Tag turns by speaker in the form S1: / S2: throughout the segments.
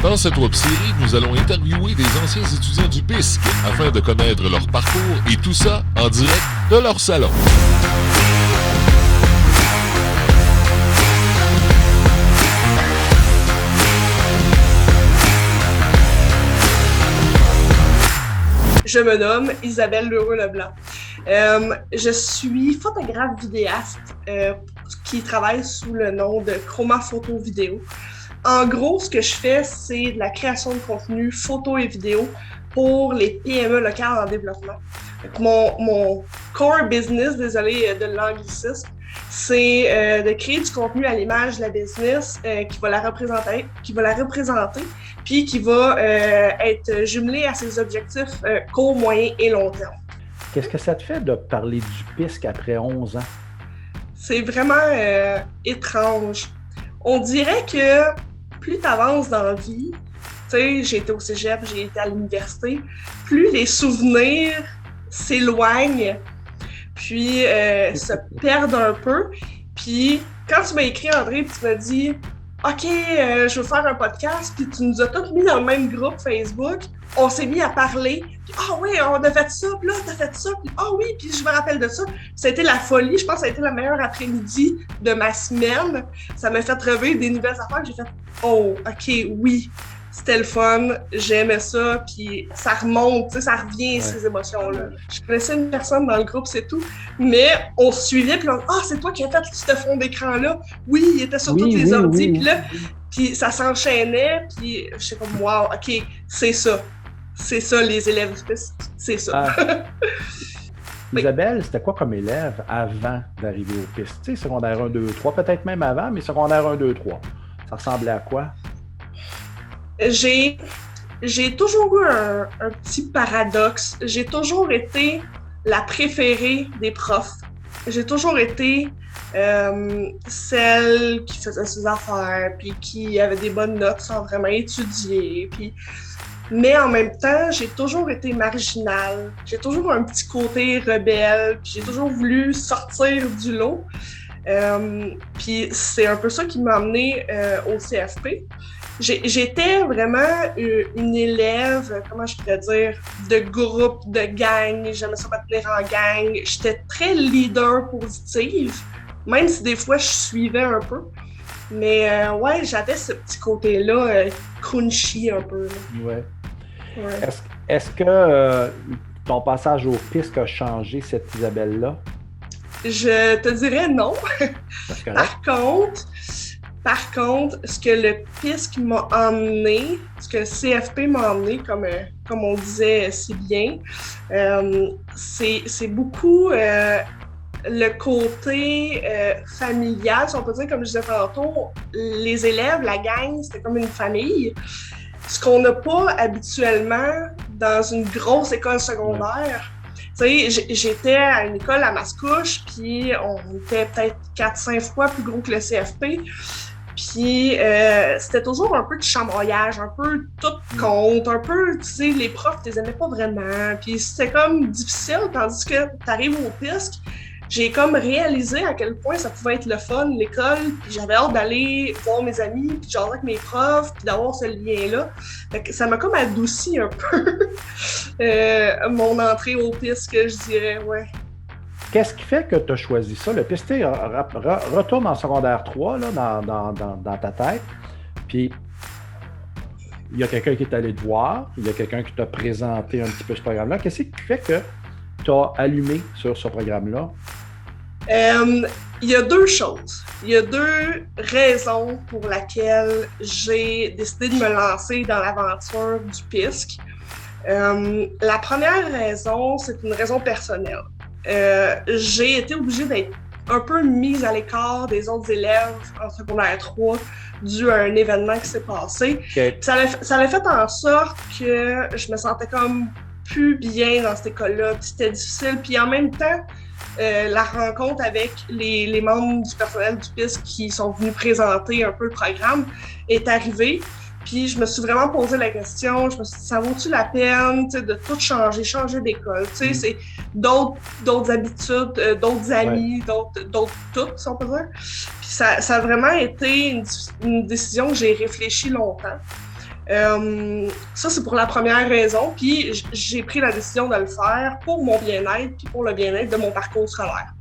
S1: Dans cette web-série, nous allons interviewer des anciens étudiants du PISC afin de connaître leur parcours et tout ça en direct de leur salon.
S2: Je me nomme Isabelle Lheureux-Leblanc. Je suis photographe vidéaste qui travaille sous le nom de Chroma Photo Vidéo. En gros, ce que je fais, c'est de la création de contenu photo et vidéo pour les PME locales en développement. Mon core business, désolé de l'anglicisme, c'est de créer du contenu à l'image de la business qui va la représenter, puis qui va être jumelé à ses objectifs court, moyen et long terme.
S3: Qu'est-ce que ça te fait de parler du PISC après 11 ans?
S2: C'est vraiment étrange. On dirait que plus tu avances dans la vie, tu sais, j'ai été au cégep, j'ai été à l'université, plus les souvenirs s'éloignent, puis se perdent un peu. Puis quand tu m'as écrit, André, puis tu m'as dit « OK, je veux faire un podcast », puis tu nous as tous mis dans le même groupe Facebook, on s'est mis à parler, puis « Ah oui, on a fait ça, puis là, t'as fait ça, puis ah oui, puis je me rappelle de ça ». Ça a été la folie, je pense que ça a été la meilleure après-midi de ma semaine. Ça m'a fait revivre des nouvelles affaires que j'ai fait « Oh, OK, oui ». C'était le fun, j'aimais ça, puis ça remonte, tu sais, ça revient, ces émotions-là. Je connaissais une personne dans le groupe, c'est tout, mais on se suivait, puis on dit « Ah, c'est toi qui as fait ce fond d'écran-là? » Oui, il était sur tous les ordi, puis là, puis ça s'enchaînait, puis je sais comme « Wow, OK, c'est ça. C'est ça, les élèves du PISC, c'est ça. »
S3: Isabelle, c'était quoi comme élève avant d'arriver au PISC? Tu sais, secondaire 1, 2, 3, peut-être même avant, mais secondaire 1, 2, 3. Ça ressemblait à quoi?
S2: J'ai toujours eu un petit paradoxe. J'ai toujours été la préférée des profs. J'ai toujours été celle qui faisait ses affaires, puis qui avait des bonnes notes sans vraiment étudier. Mais en même temps, j'ai toujours été marginale. J'ai toujours un petit côté rebelle, puis j'ai toujours voulu sortir du lot. Puis c'est un peu ça qui m'a amenée au CFP. J'étais vraiment une élève, comment je pourrais dire, de groupe, de gang. J'aimais ça me tenir en gang. J'étais très leader positive, même si des fois je suivais un peu. Mais ouais, j'avais ce petit côté-là, crunchy un peu.
S3: Ouais. Est-ce que ton passage au PISC a changé cette Isabelle-là?
S2: Je te dirais non. Par contre, ce que le PISC m'a emmené, ce que le CFP m'a emmené, comme on disait si bien, c'est beaucoup le côté familial, si on peut dire, comme je disais tantôt, les élèves, la gang, c'était comme une famille. Ce qu'on n'a pas habituellement dans une grosse école secondaire. Tu sais, j'étais à une école à Mascouche, puis on était peut-être 4-5 fois plus gros que le CFP. Puis c'était toujours un peu de chamaillage, un peu tout contre, un peu, tu sais, les profs, tu les aimais pas vraiment. Puis c'était comme difficile, tandis que t'arrives au PISC, j'ai comme réalisé à quel point ça pouvait être le fun, l'école, puis j'avais hâte d'aller voir mes amis, puis de jaser avec mes profs, puis d'avoir ce lien-là. Fait que ça m'a comme adouci un peu mon entrée au PISC, je dirais, ouais.
S3: Qu'est-ce qui fait que tu as choisi ça? Le PISC, retourne en secondaire 3 là, dans ta tête, puis il y a quelqu'un qui est allé te voir, il y a quelqu'un qui t'a présenté un petit peu ce programme-là. Qu'est-ce qui fait que tu as allumé sur ce programme-là?
S2: Il y a deux choses. Il y a deux raisons pour lesquelles j'ai décidé de me lancer dans l'aventure du PISC. La première raison, c'est une raison personnelle. J'ai été obligée d'être un peu mise à l'écart des autres élèves en secondaire 3 dû à un événement qui s'est passé.
S3: Okay.
S2: Ça a fait en sorte que je me sentais comme plus bien dans cette école-là. C'était difficile. Puis en même temps, la rencontre avec les membres du personnel du PISC qui sont venus présenter un peu le programme est arrivée. Puis je me suis vraiment posé la question, je me suis dit, ça vaut-tu la peine de tout changer d'école? C'est d'autres habitudes, d'autres amis, d'autres tout, si on peut dire. Puis ça a vraiment été une décision que j'ai réfléchi longtemps. Ça, c'est pour la première raison. Puis j'ai pris la décision de le faire pour mon bien-être puis pour le bien-être de mon parcours scolaire.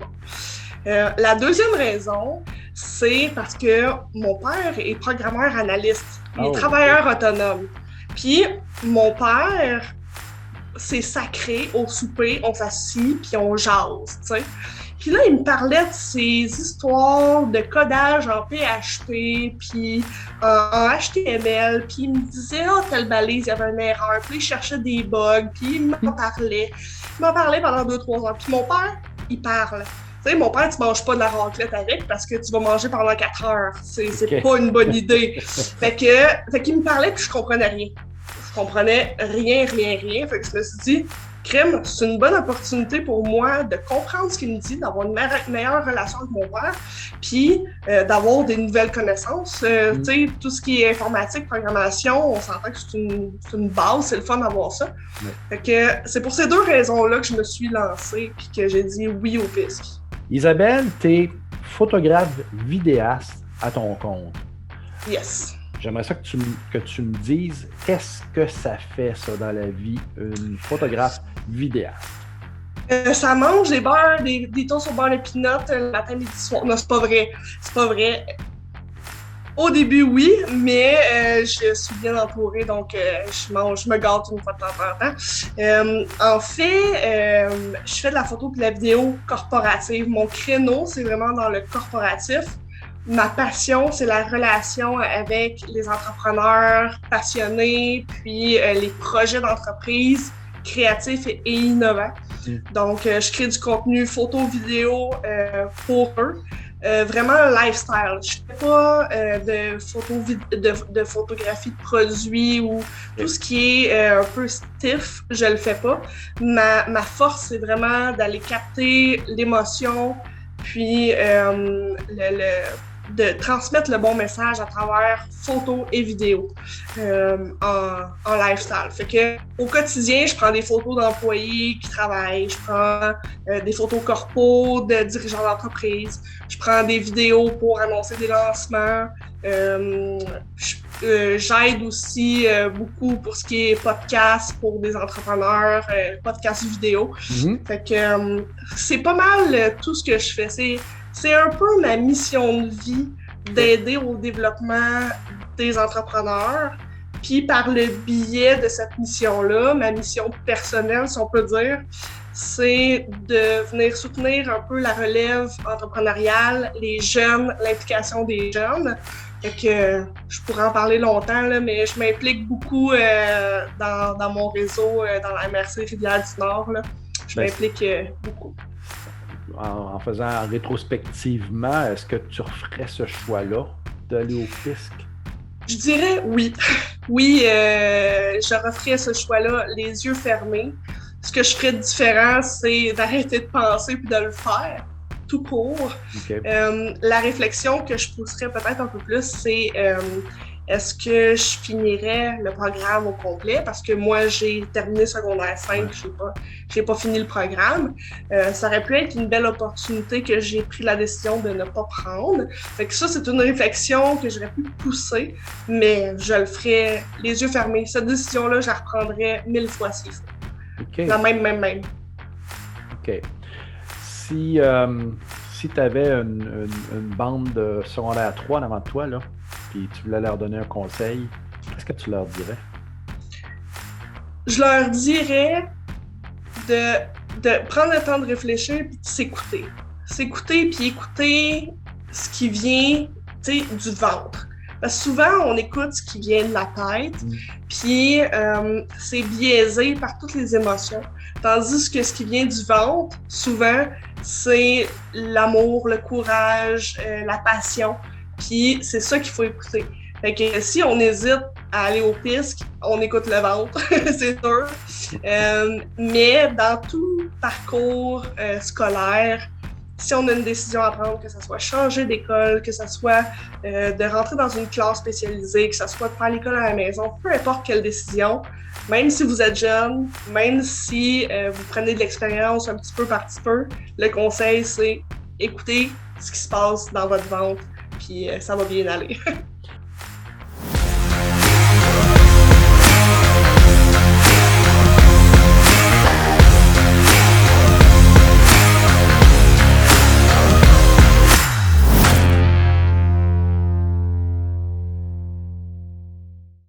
S2: La deuxième raison, c'est parce que mon père est programmeur analyste. Il est travailleur autonome. Puis mon père, c'est sacré, au souper, on s'assit puis on jase, tu sais. Puis là, il me parlait de ses histoires de codage en PHP, puis en HTML, puis il me disait « Ah, telle balise, il y avait une erreur », puis il cherchait des bugs, puis il m'en parlait. Il m'en parlait pendant 2-3 ans. Puis mon père, il parle. Tu sais, mon père, tu manges pas de la raclette avec parce que tu vas manger pendant 4 heures. C'est pas une bonne idée. Fait qu'il me parlait, puis je comprenais rien. Je comprenais rien. Fait que je me suis dit, crème, c'est une bonne opportunité pour moi de comprendre ce qu'il me dit, d'avoir une meilleure relation avec mon père, puis d'avoir des nouvelles connaissances. Tu sais, tout ce qui est informatique, programmation, on s'entend que c'est une base, c'est le fun d'avoir ça. Fait que c'est pour ces deux raisons-là que je me suis lancée, puis que j'ai dit oui au PISC.
S3: Isabelle, t'es photographe vidéaste à ton compte.
S2: Yes.
S3: J'aimerais ça que tu me dises qu'est-ce que ça fait, ça, dans la vie, une photographe vidéaste?
S2: Ça mange des toasts au beurre de pinot le matin, midi, soir. Non, c'est pas vrai. C'est pas vrai. Au début, oui, mais je suis bien entourée, donc je me gâte une fois de temps en temps. En fait, je fais de la photo et de la vidéo corporative. Mon créneau, c'est vraiment dans le corporatif. Ma passion, c'est la relation avec les entrepreneurs passionnés, puis les projets d'entreprise créatifs et innovants. Donc, je crée du contenu photo, vidéo pour eux. Vraiment un lifestyle. Je fais pas de photographie de produits ou tout ce qui est un peu stiff, je le fais pas. Ma force, c'est vraiment d'aller capter l'émotion, puis de transmettre le bon message à travers photos et vidéos en lifestyle. Fait que au quotidien, je prends des photos d'employés qui travaillent, je prends des photos corpo de dirigeants d'entreprise, je prends des vidéos pour annoncer des lancements. J'aide aussi beaucoup pour ce qui est podcast pour des entrepreneurs, podcast vidéo. Fait que c'est pas mal tout ce que je fais. C'est un peu ma mission de vie d'aider au développement des entrepreneurs. Puis par le biais de cette mission-là, ma mission personnelle, si on peut dire, c'est de venir soutenir un peu la relève entrepreneuriale, les jeunes, l'implication des jeunes. Fait que je pourrais en parler longtemps, là, mais je m'implique beaucoup dans mon réseau, dans la MRC Rivière-du-Nord. Là. Je m'implique beaucoup.
S3: En faisant rétrospectivement, est-ce que tu referais ce choix-là d'aller au PISC?
S2: Je dirais oui. Oui, je referais ce choix-là les yeux fermés. Ce que je ferais de différent, c'est d'arrêter de penser puis de le faire, tout court.
S3: Okay.
S2: La réflexion que je pousserais peut-être un peu plus, c'est est-ce que je finirais le programme au complet? Parce que moi, j'ai terminé secondaire 5, j'ai pas fini le programme. Ça aurait pu être une belle opportunité que j'ai pris la décision de ne pas prendre. Fait que ça, c'est une réflexion que j'aurais pu pousser, mais je le ferais les yeux fermés. Cette décision-là, je la reprendrais 1000 fois s'il faut.
S3: Okay.
S2: La même.
S3: OK. Si tu avais une bande de secondaire 3 en avant de toi, là, puis tu voulais leur donner un conseil, qu'est-ce que tu leur dirais?
S2: Je leur dirais de prendre le temps de réfléchir et de s'écouter. S'écouter puis écouter ce qui vient, tu sais, du ventre. Parce que souvent, on écoute ce qui vient de la tête, puis c'est biaisé par toutes les émotions. Tandis que ce qui vient du ventre, souvent, c'est l'amour, le courage, la passion. Puis c'est ça qu'il faut écouter. Fait que si on hésite à aller au PISC, on écoute le ventre, c'est sûr. Mais dans tout parcours scolaire, si on a une décision à prendre, que ce soit changer d'école, que ce soit de rentrer dans une classe spécialisée, que ce soit de faire l'école à la maison, peu importe quelle décision, même si vous êtes jeune, même si vous prenez de l'expérience un petit peu par petit peu, le conseil, c'est écouter ce qui se passe dans votre ventre, puis ça va bien aller.